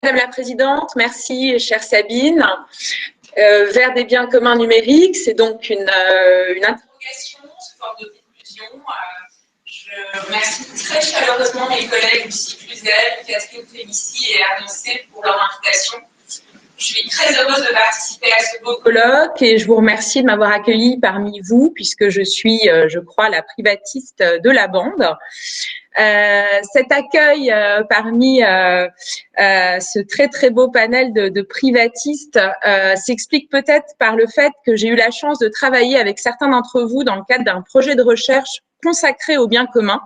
Madame la Présidente, merci, chère Sabine. Vers des biens communs numériques, c'est donc une interrogation sous forme de conclusion. Je remercie très chaleureusement mes collègues Lucie Cluzel, Catherine Félicie et Arnaud C pour leur invitation. Je suis très heureuse de participer à ce beau colloque et je vous remercie de m'avoir accueillie parmi vous puisque je suis, je crois, la privatiste de la bande. Cet accueil parmi ce très beau panel de privatistes s'explique peut-être par le fait que j'ai eu la chance de travailler avec certains d'entre vous dans le cadre d'un projet de recherche consacré aux biens communs.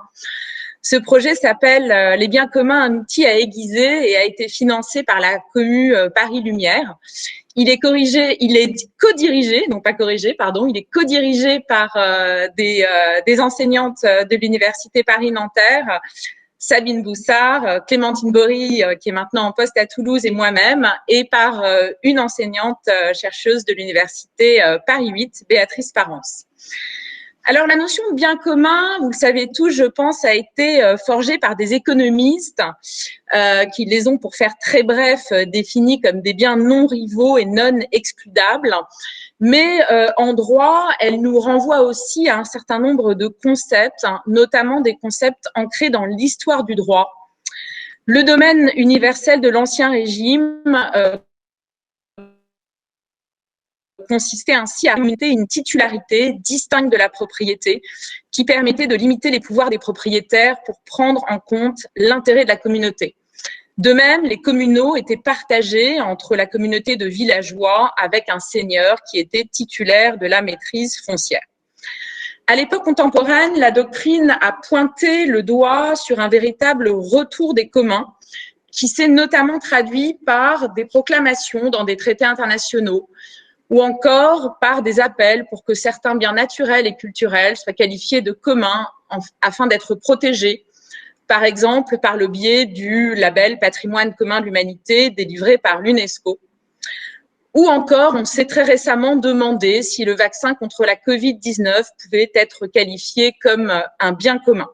Ce projet s'appelle Les biens communs, un outil à aiguiser et a été financé par la commu Paris Lumière. Il est co-dirigé, non pas corrigé, pardon, il est co-dirigé par des enseignantes de l'Université Paris-Nanterre, Sabine Boussard, Clémentine Bory, qui est maintenant en poste à Toulouse, et moi-même, et par une enseignante chercheuse de l'Université Paris 8, Béatrice Parence. Alors, la notion de bien commun, vous le savez tous, je pense, a été forgée par des économistes qui les ont, pour faire très bref, définis comme des biens non rivaux et non excludables. Mais en droit, elle nous renvoie aussi à un certain nombre de concepts, notamment des concepts ancrés dans l'histoire du droit. Le domaine universel de l'Ancien Régime consistait ainsi à limiter une titularité distincte de la propriété qui permettait de limiter les pouvoirs des propriétaires pour prendre en compte l'intérêt de la communauté. De même, les communaux étaient partagés entre la communauté de villageois avec un seigneur qui était titulaire de la maîtrise foncière. À l'époque contemporaine, la doctrine a pointé le doigt sur un véritable retour des communs qui s'est notamment traduit par des proclamations dans des traités internationaux, ou encore par des appels pour que certains biens naturels et culturels soient qualifiés de communs afin d'être protégés, par exemple par le biais du label Patrimoine commun de l'humanité délivré par l'UNESCO. Ou encore, on s'est très récemment demandé si le vaccin contre la Covid-19 pouvait être qualifié comme un bien commun.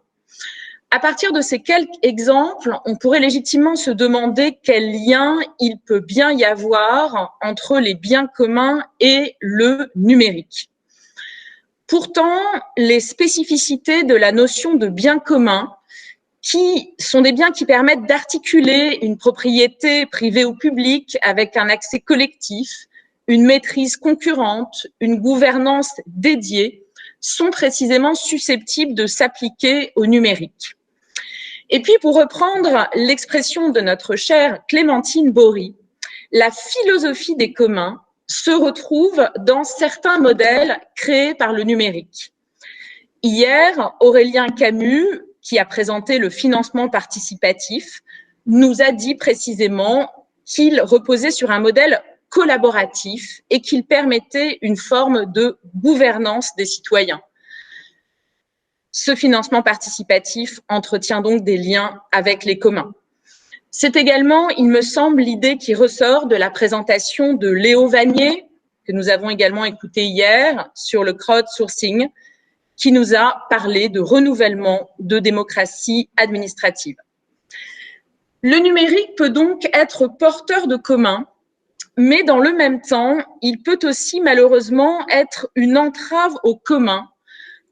À partir de ces quelques exemples, on pourrait légitimement se demander quel lien il peut bien y avoir entre les biens communs et le numérique. Pourtant, les spécificités de la notion de bien commun, qui sont des biens qui permettent d'articuler une propriété privée ou publique avec un accès collectif, une maîtrise concurrente, une gouvernance dédiée, sont précisément susceptibles de s'appliquer au numérique. Et puis, pour reprendre l'expression de notre chère Clémentine Bory, la philosophie des communs se retrouve dans certains modèles créés par le numérique. Hier, Aurélien Camus, qui a présenté le financement participatif, nous a dit précisément qu'il reposait sur un modèle collaboratif et qu'il permettait une forme de gouvernance des citoyens. Ce financement participatif entretient donc des liens avec les communs. C'est également, il me semble, l'idée qui ressort de la présentation de Léo Vanier, que nous avons également écouté hier, sur le crowdsourcing, qui nous a parlé de renouvellement de démocratie administrative. Le numérique peut donc être porteur de communs, mais dans le même temps, il peut aussi malheureusement être une entrave au commun,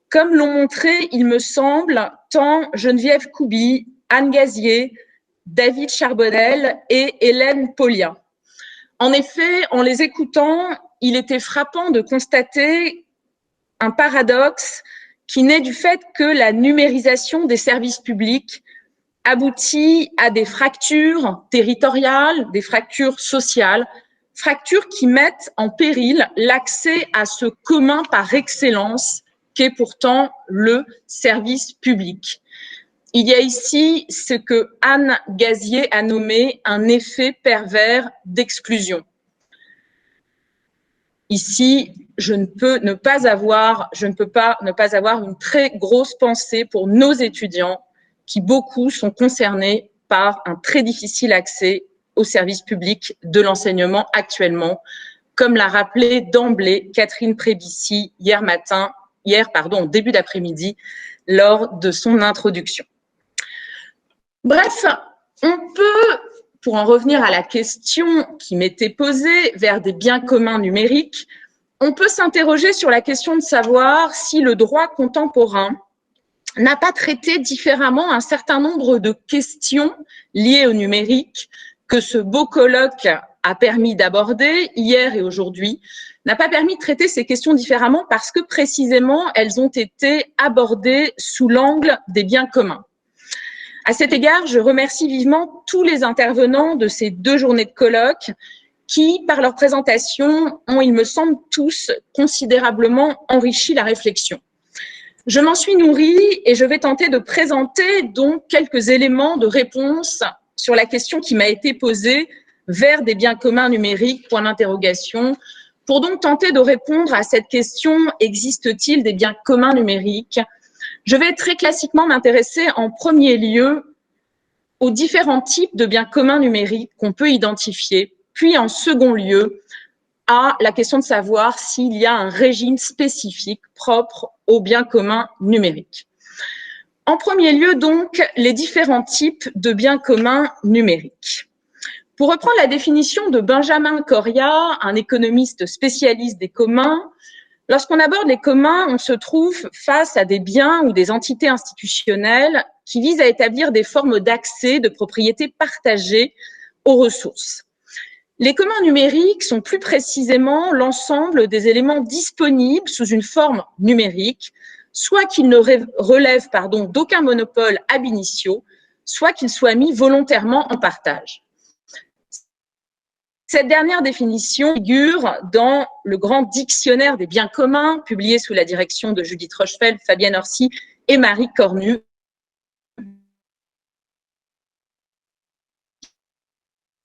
comme l'ont montré, il me semble, tant Geneviève Couby, Anne Gazier, David Charbonnel et Hélène Pollia. En effet, en les écoutant, il était frappant de constater un paradoxe qui naît du fait que la numérisation des services publics aboutit à des fractures territoriales, des fractures sociales, fractures qui mettent en péril l'accès à ce commun par excellence qu'est pourtant le service public. Il y a ici ce que Anne Gazier a nommé un effet pervers d'exclusion. Ici, je ne peux pas ne pas avoir une très grosse pensée pour nos étudiants qui beaucoup sont concernés par un très difficile accès aux services publics de l'enseignement actuellement, comme l'a rappelé d'emblée Catherine Prébici en début d'après-midi, lors de son introduction. Bref, on peut pour en revenir à la question qui m'était posée vers des biens communs numériques, on peut s'interroger sur la question de savoir si le droit contemporain n'a pas traité différemment un certain nombre de questions liées au numérique que ce beau colloque a permis d'aborder hier et aujourd'hui, n'a pas permis de traiter ces questions différemment parce que précisément elles ont été abordées sous l'angle des biens communs. À cet égard, je remercie vivement tous les intervenants de ces 2 journées de colloque qui, par leur présentation, ont, il me semble, tous considérablement enrichi la réflexion. Je m'en suis nourrie et je vais tenter de présenter donc quelques éléments de réponse sur la question qui m'a été posée vers des biens communs numériques, point d'interrogation, pour donc tenter de répondre à cette question, existe-t-il des biens communs numériques? Je vais très classiquement m'intéresser en premier lieu aux différents types de biens communs numériques qu'on peut identifier, puis en second lieu à la question de savoir s'il y a un régime spécifique propre aux biens communs numériques. En premier lieu, donc, les différents types de biens communs numériques. Pour reprendre la définition de Benjamin Correa, un économiste spécialiste des communs, lorsqu'on aborde les communs, on se trouve face à des biens ou des entités institutionnelles qui visent à établir des formes d'accès, de propriété partagée aux ressources. Les communs numériques sont plus précisément l'ensemble des éléments disponibles sous une forme numérique, soit qu'ils ne relèvent d'aucun monopole ab initio, soit qu'ils soient mis volontairement en partage. Cette dernière définition figure dans le grand dictionnaire des biens communs, publié sous la direction de Judith Rochefeld, Fabienne Orsi et Marie Cornu,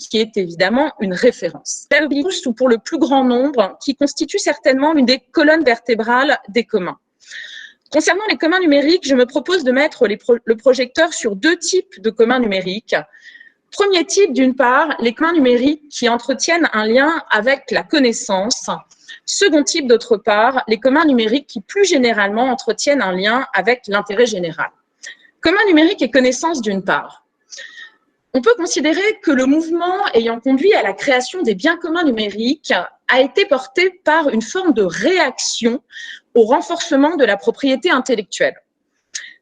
qui est évidemment une référence. Ou pour le plus grand nombre, qui constitue certainement l'une des colonnes vertébrales des communs. Concernant les communs numériques, je me propose de mettre le projecteur sur 2 types de communs numériques. Premier type, d'une part, les communs numériques qui entretiennent un lien avec la connaissance. Second type, d'autre part, les communs numériques qui, plus généralement, entretiennent un lien avec l'intérêt général. Communs numériques et connaissance, d'une part. On peut considérer que le mouvement ayant conduit à la création des biens communs numériques a été porté par une forme de réaction au renforcement de la propriété intellectuelle.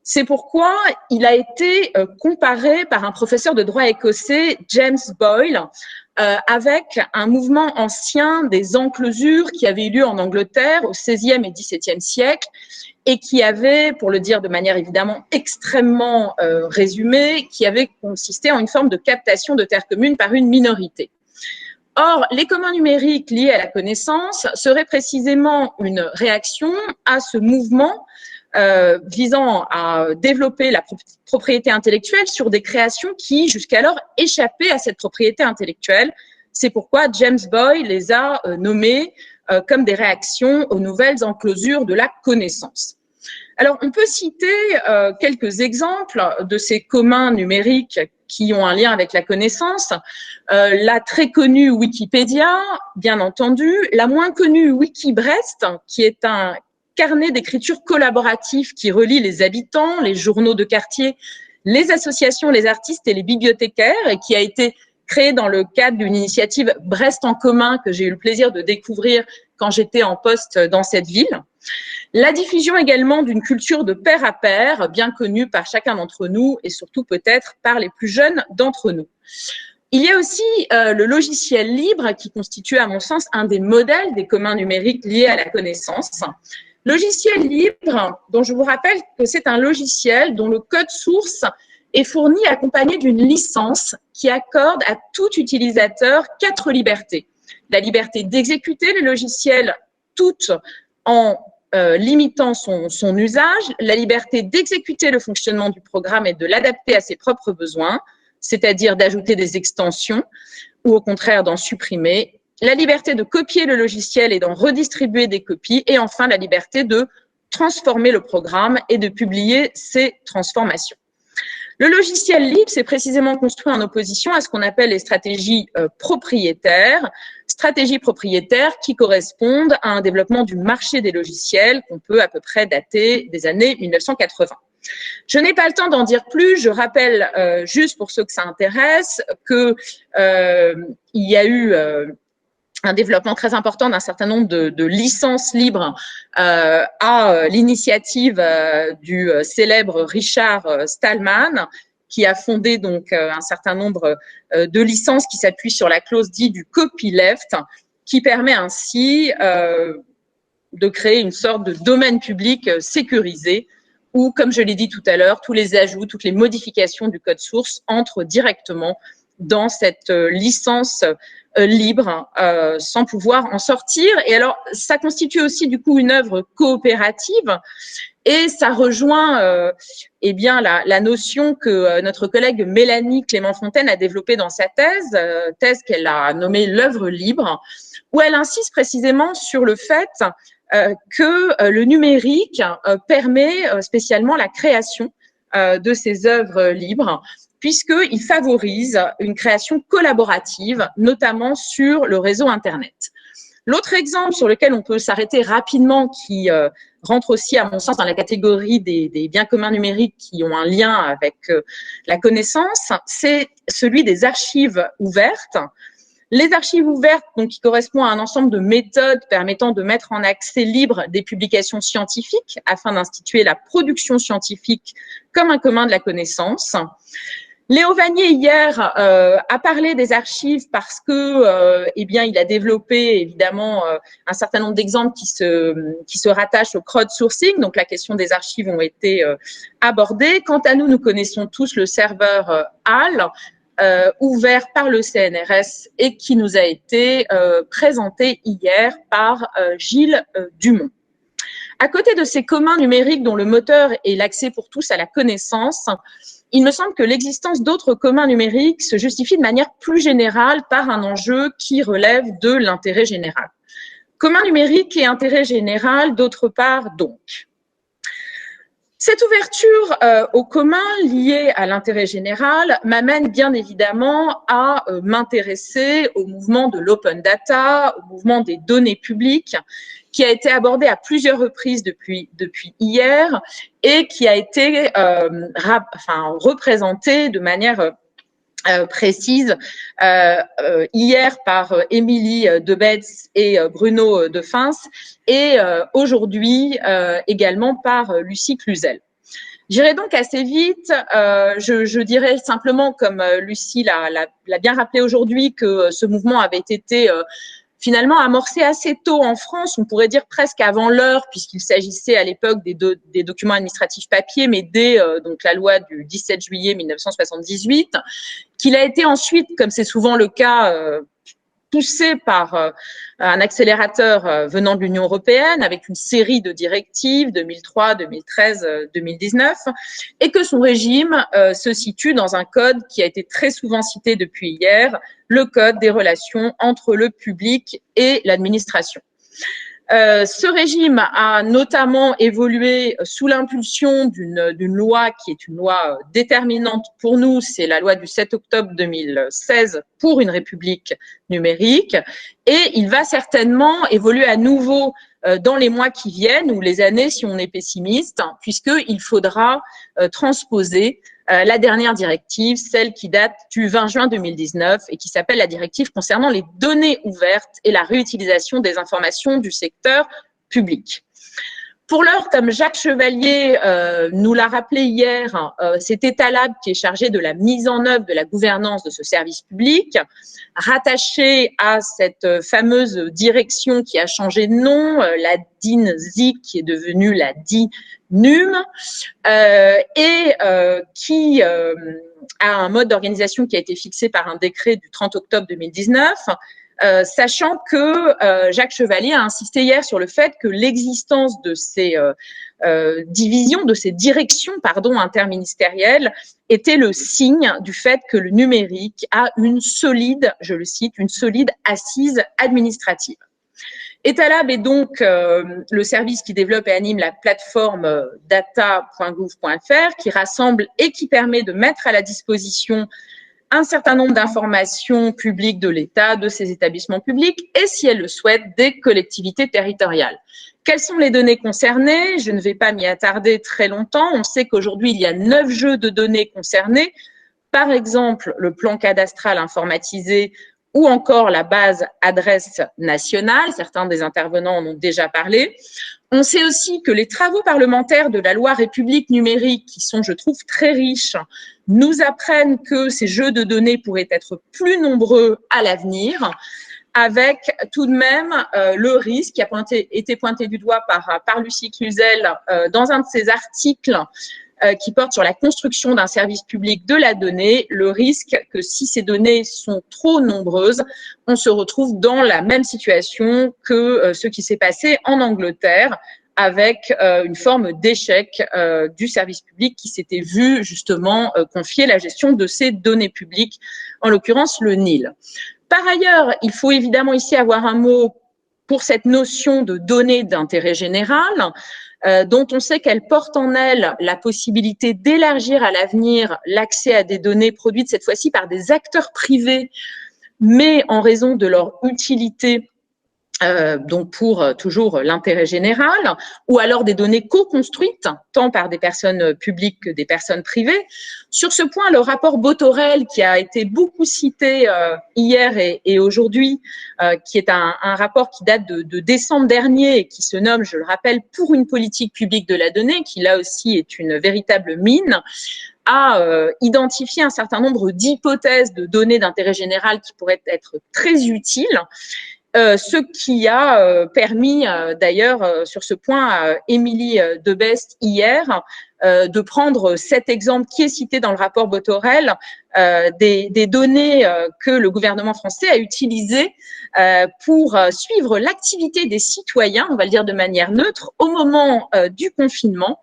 C'est pourquoi il a été comparé par un professeur de droit écossais, James Boyle, avec un mouvement ancien des enclosures qui avait eu lieu en Angleterre au XVIe et XVIIe siècle et qui avait, pour le dire de manière évidemment extrêmement résumée, qui avait consisté en une forme de captation de terres communes par une minorité. Or, les communs numériques liés à la connaissance seraient précisément une réaction à ce mouvement visant à développer la propriété intellectuelle sur des créations qui, jusqu'alors, échappaient à cette propriété intellectuelle. C'est pourquoi James Boyle les a nommés comme des réactions aux nouvelles enclosures de la connaissance. Alors, on peut citer quelques exemples de ces communs numériques qui ont un lien avec la connaissance. La très connue Wikipédia, bien entendu, la moins connue Wikibrest, qui est un carnet d'écriture collaboratif qui relie les habitants, les journaux de quartier, les associations, les artistes et les bibliothécaires et qui a été créé dans le cadre d'une initiative Brest en commun que j'ai eu le plaisir de découvrir quand j'étais en poste dans cette ville. La diffusion également d'une culture de pair à pair, bien connue par chacun d'entre nous et surtout peut-être par les plus jeunes d'entre nous. Il y a aussi le logiciel libre qui constitue à mon sens un des modèles des communs numériques liés à la connaissance. Logiciel libre, dont je vous rappelle que c'est un logiciel dont le code source est fourni accompagné d'une licence qui accorde à tout utilisateur 4 libertés. La liberté d'exécuter le logiciel tout en limitant son usage, la liberté d'exécuter le fonctionnement du programme et de l'adapter à ses propres besoins, c'est-à-dire d'ajouter des extensions ou au contraire d'en supprimer, la liberté de copier le logiciel et d'en redistribuer des copies, et enfin la liberté de transformer le programme et de publier ces transformations. Le logiciel libre, c'est précisément construit en opposition à ce qu'on appelle les stratégies propriétaires qui correspondent à un développement du marché des logiciels qu'on peut à peu près dater des années 1980. Je n'ai pas le temps d'en dire plus. Je rappelle juste pour ceux que ça intéresse que il y a eu un développement très important d'un certain nombre de licences libres à l'initiative du célèbre Richard Stallman, qui a fondé donc un certain nombre de licences qui s'appuient sur la clause dite du copyleft, qui permet ainsi de créer une sorte de domaine public sécurisé où, comme je l'ai dit tout à l'heure, tous les ajouts, toutes les modifications du code source entrent directement dans cette licence libre sans pouvoir en sortir. Et alors, ça constitue aussi du coup une œuvre coopérative et ça rejoint eh bien la notion que notre collègue Mélanie Clément-Fontaine a développée dans sa thèse qu'elle a nommée l'œuvre libre, où elle insiste précisément sur le fait que le numérique permet spécialement la création de ces œuvres libres, puisqu'il favorise une création collaborative, notamment sur le réseau Internet. L'autre exemple sur lequel on peut s'arrêter rapidement, qui rentre aussi, à mon sens, dans la catégorie des biens communs numériques qui ont un lien avec la connaissance, c'est celui des archives ouvertes. Les archives ouvertes, donc, qui correspondent à un ensemble de méthodes permettant de mettre en accès libre des publications scientifiques afin d'instituer la production scientifique comme un commun de la connaissance. Léo Vanier, hier, a parlé des archives parce que, eh bien, il a développé, évidemment, un certain nombre d'exemples qui se rattachent au crowdsourcing. Donc, la question des archives ont été abordées. Quant à nous, nous connaissons tous le serveur HAL, ouvert par le CNRS et qui nous a été présenté hier par Gilles Dumont. À côté de ces communs numériques dont le moteur est l'accès pour tous à la connaissance, il me semble que l'existence d'autres communs numériques se justifie de manière plus générale par un enjeu qui relève de l'intérêt général. Commun numérique et intérêt général, d'autre part, donc. Cette ouverture au commun liée à l'intérêt général m'amène bien évidemment à m'intéresser au mouvement de l'open data, au mouvement des données publiques, qui a été abordé à plusieurs reprises depuis hier et qui a été représenté de manière précise hier par Émilie Debetz et Bruno Defins et aujourd'hui également par Lucie Cluzel. J'irai donc assez vite. Je dirais simplement, comme Lucie l'a bien rappelé aujourd'hui, que ce mouvement avait été finalement amorcé assez tôt en France, on pourrait dire presque avant l'heure, puisqu'il s'agissait à l'époque des documents administratifs papier, mais dès donc la loi du 17 juillet 1978, qu'il a été ensuite, comme c'est souvent le cas, poussé par un accélérateur venant de l'Union européenne avec une série de directives 2003, 2013, 2019 et que son régime se situe dans un code qui a été très souvent cité depuis hier, le code des relations entre le public et l'administration. Ce régime a notamment évolué sous l'impulsion d'une loi qui est une loi déterminante pour nous, c'est la loi du 7 octobre 2016 pour une république numérique, et il va certainement évoluer à nouveau dans les mois qui viennent ou les années si on est pessimiste, puisqu'il faudra transposer la dernière directive, celle qui date du 20 juin 2019 et qui s'appelle la directive concernant les données ouvertes et la réutilisation des informations du secteur public. Pour l'heure, comme Jacques Chevalier nous l'a rappelé hier, c'est Etalab qui est chargé de la mise en œuvre de la gouvernance de ce service public, rattaché à cette fameuse direction qui a changé de nom, la DINSIC, qui est devenue la DINUM, et qui a un mode d'organisation qui a été fixé par un décret du 30 octobre 2019, sachant que Jacques Chevalier a insisté hier sur le fait que l'existence de ces divisions, de ces directions, interministérielles, était le signe du fait que le numérique a une solide, je le cite, une solide assise administrative. Etalab est donc le service qui développe et anime la plateforme data.gouv.fr qui rassemble et qui permet de mettre à la disposition un certain nombre d'informations publiques de l'État, de ses établissements publics et, si elle le souhaite, des collectivités territoriales. Quelles sont les données concernées? Je ne vais pas m'y attarder très longtemps. On sait qu'aujourd'hui, il y a 9 jeux de données concernés. Par exemple, le plan cadastral informatisé ou encore la base adresse nationale. Certains des intervenants en ont déjà parlé. On sait aussi que les travaux parlementaires de la loi République numérique, qui sont, je trouve, très riches, nous apprennent que ces jeux de données pourraient être plus nombreux à l'avenir, avec tout de même le risque qui a été pointé du doigt par Lucie Cluzel dans un de ses articles qui porte sur la construction d'un service public de la donnée, le risque que si ces données sont trop nombreuses, on se retrouve dans la même situation que ce qui s'est passé en Angleterre, avec une forme d'échec du service public qui s'était vu justement confier la gestion de ces données publiques, en l'occurrence le Nil. Par ailleurs, il faut évidemment ici avoir un mot pour cette notion de données d'intérêt général, dont on sait qu'elle porte en elle la possibilité d'élargir à l'avenir l'accès à des données produites cette fois-ci par des acteurs privés, mais en raison de leur utilité, donc pour toujours l'intérêt général, ou alors des données co-construites, tant par des personnes publiques que des personnes privées. Sur ce point, le rapport Botorel, qui a été beaucoup cité hier et aujourd'hui, qui est un rapport qui date de décembre dernier et qui se nomme, je le rappelle, « Pour une politique publique de la donnée », qui là aussi est une véritable mine, a identifié un certain nombre d'hypothèses de données d'intérêt général qui pourraient être très utiles. Ce qui a permis d'ailleurs sur ce point à Émilie Debest hier de prendre cet exemple qui est cité dans le rapport Botorel des données que le gouvernement français a utilisées pour suivre l'activité des citoyens, on va le dire de manière neutre, au moment du confinement,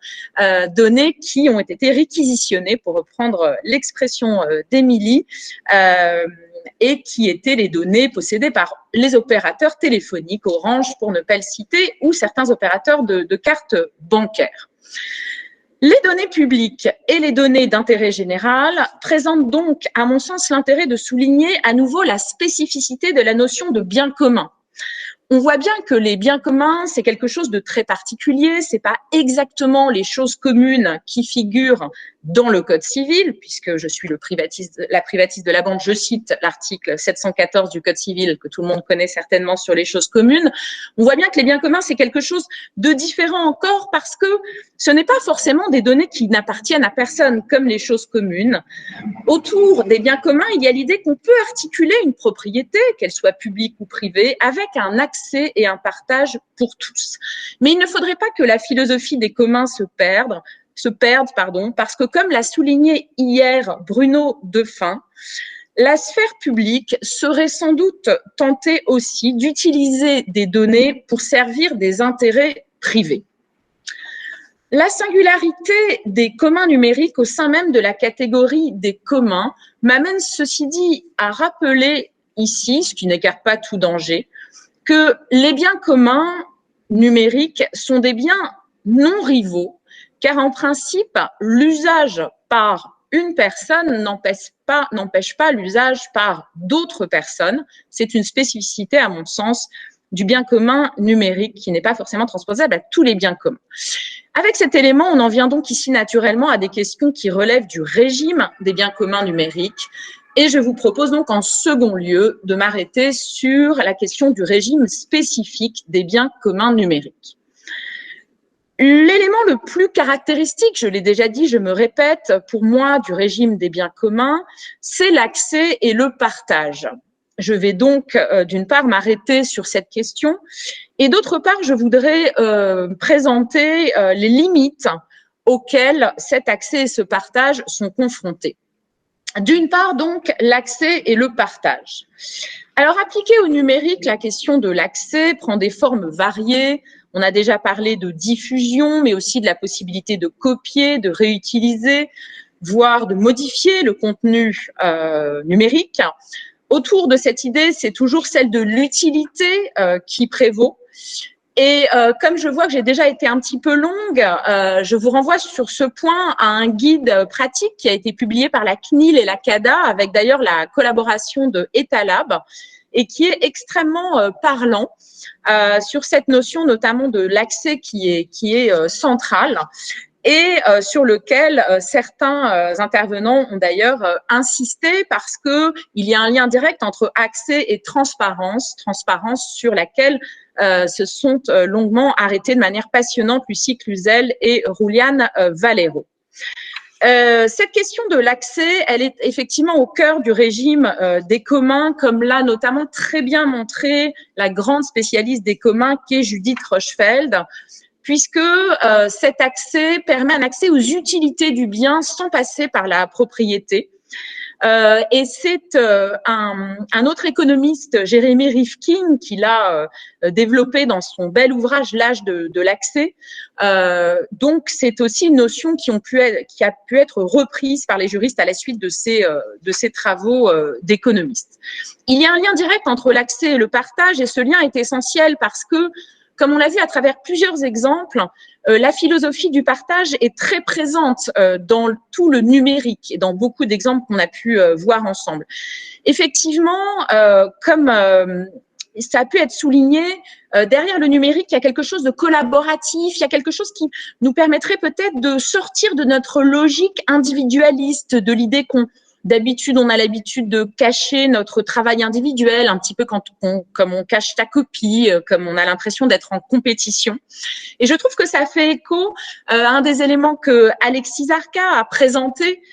données qui ont été réquisitionnées, pour reprendre l'expression d'Émilie, et qui étaient les données possédées par les opérateurs téléphoniques, Orange pour ne pas le citer, ou certains opérateurs de cartes bancaires. Les données publiques et les données d'intérêt général présentent donc, à mon sens, l'intérêt de souligner à nouveau la spécificité de la notion de bien commun. On voit bien que les biens communs, c'est quelque chose de très particulier, c'est pas exactement les choses communes qui figurent dans le Code civil, puisque je suis la privatiste de la bande, je cite l'article 714 du Code civil que tout le monde connaît certainement sur les choses communes. On voit bien que les biens communs, c'est quelque chose de différent encore parce que ce n'est pas forcément des données qui n'appartiennent à personne comme les choses communes. Autour des biens communs, il y a l'idée qu'on peut articuler une propriété, qu'elle soit publique ou privée, avec un accès et un partage pour tous. Mais il ne faudrait pas que la philosophie des communs se perde, parce que comme l'a souligné hier Bruno Defin, la sphère publique serait sans doute tentée aussi d'utiliser des données pour servir des intérêts privés. La singularité des communs numériques au sein même de la catégorie des communs m'amène, ceci dit, à rappeler ici, ce qui n'écarte pas tout danger, que les biens communs numériques sont des biens non rivaux, car en principe, l'usage par une personne n'empêche pas l'usage par d'autres personnes. C'est une spécificité, à mon sens, du bien commun numérique qui n'est pas forcément transposable à tous les biens communs. Avec cet élément, on en vient donc ici naturellement à des questions qui relèvent du régime des biens communs numériques. Et je vous propose donc en second lieu de m'arrêter sur la question du régime spécifique des biens communs numériques. L'élément le plus caractéristique, je l'ai déjà dit, je me répète, pour moi, du régime des biens communs, c'est l'accès et le partage. Je vais donc, d'une part, m'arrêter sur cette question et d'autre part, je voudrais présenter les limites auxquelles cet accès et ce partage sont confrontés. D'une part, donc, l'accès et le partage. Alors, appliqué au numérique, la question de l'accès prend des formes variées. On a déjà parlé de diffusion, mais aussi de la possibilité de copier, de réutiliser, voire de modifier le contenu numérique. Autour de cette idée, c'est toujours celle de l'utilité qui prévaut. Et comme je vois que j'ai déjà été un petit peu longue, je vous renvoie sur ce point à un guide pratique qui a été publié par la CNIL et la CADA, avec d'ailleurs la collaboration de Etalab, et qui est extrêmement parlant sur cette notion notamment de l'accès qui est centrale, et sur lequel certains intervenants ont d'ailleurs insisté, parce que il y a un lien direct entre accès et transparence sur laquelle se sont longuement arrêtés de manière passionnante Lucie Cluzel et Rouliane Valero. Cette question de l'accès, elle est effectivement au cœur du régime des communs, comme l'a notamment très bien montré la grande spécialiste des communs qu'est Judith Rochefeld, puisque cet accès permet un accès aux utilités du bien sans passer par la propriété. Et c'est un autre économiste, Jérémy Rifkin, qui l'a développé dans son bel ouvrage L'âge de l'accès. Donc, c'est aussi une notion qui a pu être reprise par les juristes à la suite de ces travaux d'économistes. Il y a un lien direct entre l'accès et le partage, et ce lien est essentiel parce que, comme on l'a vu à travers plusieurs exemples, la philosophie du partage est très présente dans tout le numérique et dans beaucoup d'exemples qu'on a pu voir ensemble. Effectivement, comme ça a pu être souligné, derrière le numérique, il y a quelque chose de collaboratif, il y a quelque chose qui nous permettrait peut-être de sortir de notre logique individualiste, de l'idée qu'on d'habitude, on a l'habitude de cacher notre travail individuel, un petit peu comme on cache sa copie, comme on a l'impression d'être en compétition. Et je trouve que ça fait écho à un des éléments que Alexis Zarka a présenté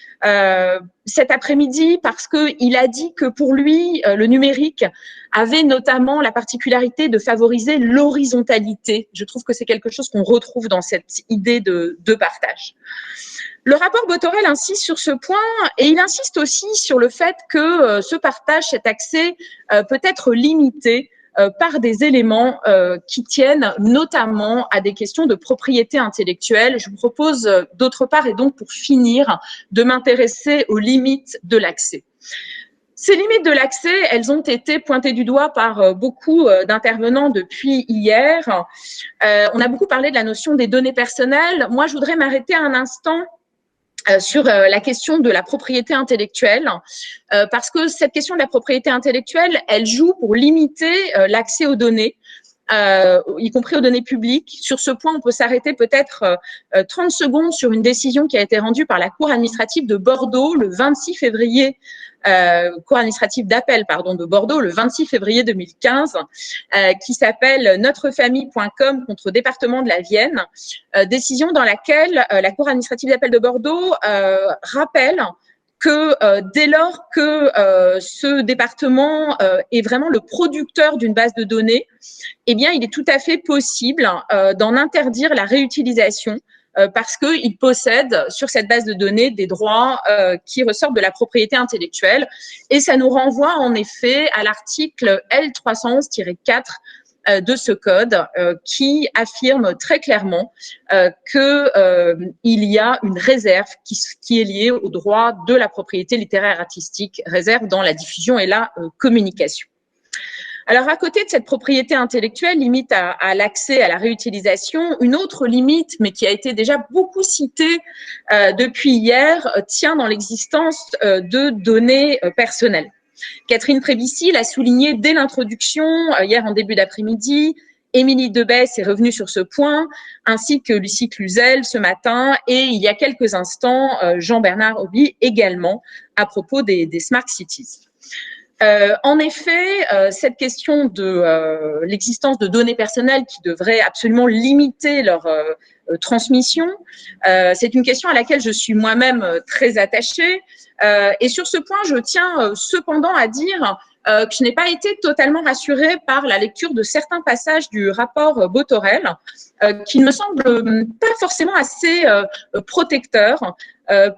cet après-midi, parce qu'il a dit que pour lui, le numérique avait notamment la particularité de favoriser l'horizontalité. Je trouve que c'est quelque chose qu'on retrouve dans cette idée de partage. Le rapport Botorel insiste sur ce point, et il insiste aussi sur le fait que ce partage, cet accès peut être limité par des éléments qui tiennent notamment à des questions de propriété intellectuelle. Je vous propose d'autre part, et donc pour finir, de m'intéresser aux limites de l'accès. Ces limites de l'accès, elles ont été pointées du doigt par beaucoup d'intervenants depuis hier. On a beaucoup parlé de la notion des données personnelles. Moi, je voudrais m'arrêter un instant sur la question de la propriété intellectuelle, parce que cette question de la propriété intellectuelle, elle joue pour limiter l'accès aux données, y compris aux données publiques. Sur ce point, on peut s'arrêter peut-être 30 secondes sur une décision qui a été rendue par la Cour administrative de Bordeaux le 26 février, Cour administrative d'appel, pardon, de Bordeaux, le 26 février 2015, qui s'appelle Notrefamille.com contre département de la Vienne, décision dans laquelle la Cour administrative d'appel de Bordeaux rappelle que dès lors que ce département est vraiment le producteur d'une base de données, eh bien, il est tout à fait possible d'en interdire la réutilisation parce qu'il possède sur cette base de données des droits qui ressortent de la propriété intellectuelle. Et ça nous renvoie en effet à l'article L311-4 de ce code qui affirme très clairement qu'il y a une réserve qui est liée au droit de la propriété littéraire artistique, réserve dans la diffusion et la communication. Alors, à côté de cette propriété intellectuelle, limite à l'accès à la réutilisation, une autre limite, mais qui a été déjà beaucoup citée depuis hier, tient dans l'existence de données personnelles. Catherine Prévissy l'a souligné dès l'introduction, hier en début d'après-midi. Émilie Debesse est revenue sur ce point, ainsi que Lucie Cluzel ce matin, et il y a quelques instants, Jean-Bernard Obi également, à propos des Smart Cities. En effet, cette question de l'existence de données personnelles qui devraient absolument limiter leur transmission, c'est une question à laquelle je suis moi-même très attachée. Et sur ce point, je tiens cependant à dire que je n'ai pas été totalement rassurée par la lecture de certains passages du rapport Botorel, qui ne me semblent pas forcément assez protecteurs,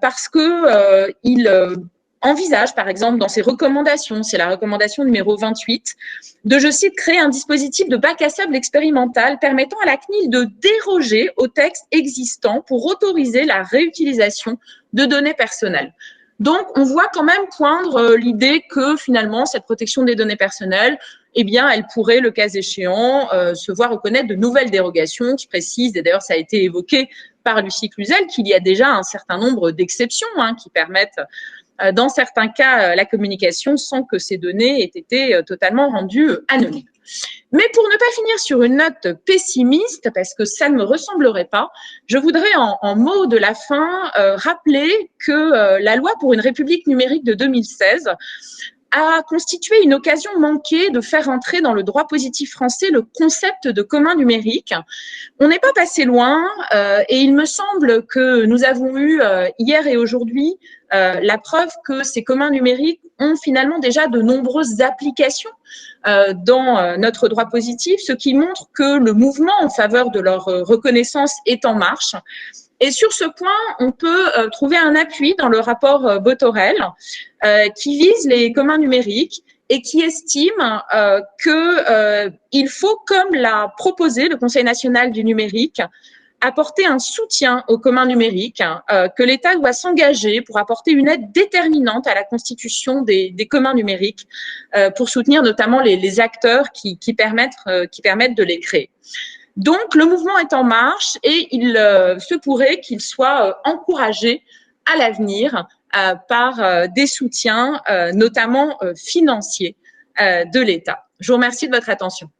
parce que il envisage, par exemple, dans ses recommandations, c'est la recommandation numéro 28, de, je cite, créer un dispositif de bac à sable expérimental permettant à la CNIL de déroger au texte existant pour autoriser la réutilisation de données personnelles. Donc, on voit quand même poindre l'idée que finalement, cette protection des données personnelles, eh bien, elle pourrait, le cas échéant, se voir reconnaître de nouvelles dérogations qui précisent, et d'ailleurs, ça a été évoqué par Lucie Cluzel, qu'il y a déjà un certain nombre d'exceptions qui permettent, dans certains cas, la communication sans que ces données aient été totalement rendues anonymes. Mais pour ne pas finir sur une note pessimiste, parce que ça ne me ressemblerait pas, je voudrais en mot de la fin rappeler que la loi pour une république numérique de 2016 a constitué une occasion manquée de faire entrer dans le droit positif français le concept de commun numérique. On n'est pas passé loin et il me semble que nous avons eu hier et aujourd'hui la preuve que ces communs numériques ont finalement déjà de nombreuses applications dans notre droit positif, ce qui montre que le mouvement en faveur de leur reconnaissance est en marche. Et sur ce point, on peut trouver un appui dans le rapport Botorel qui vise les communs numériques et qui estime qu'il faut, comme l'a proposé le Conseil national du numérique, apporter un soutien aux communs numériques, que l'État doit s'engager pour apporter une aide déterminante à la constitution des communs numériques, pour soutenir notamment les acteurs qui permettent de les créer. Donc, le mouvement est en marche et il se pourrait qu'il soit encouragé à l'avenir par des soutiens, notamment financiers, de l'État. Je vous remercie de votre attention.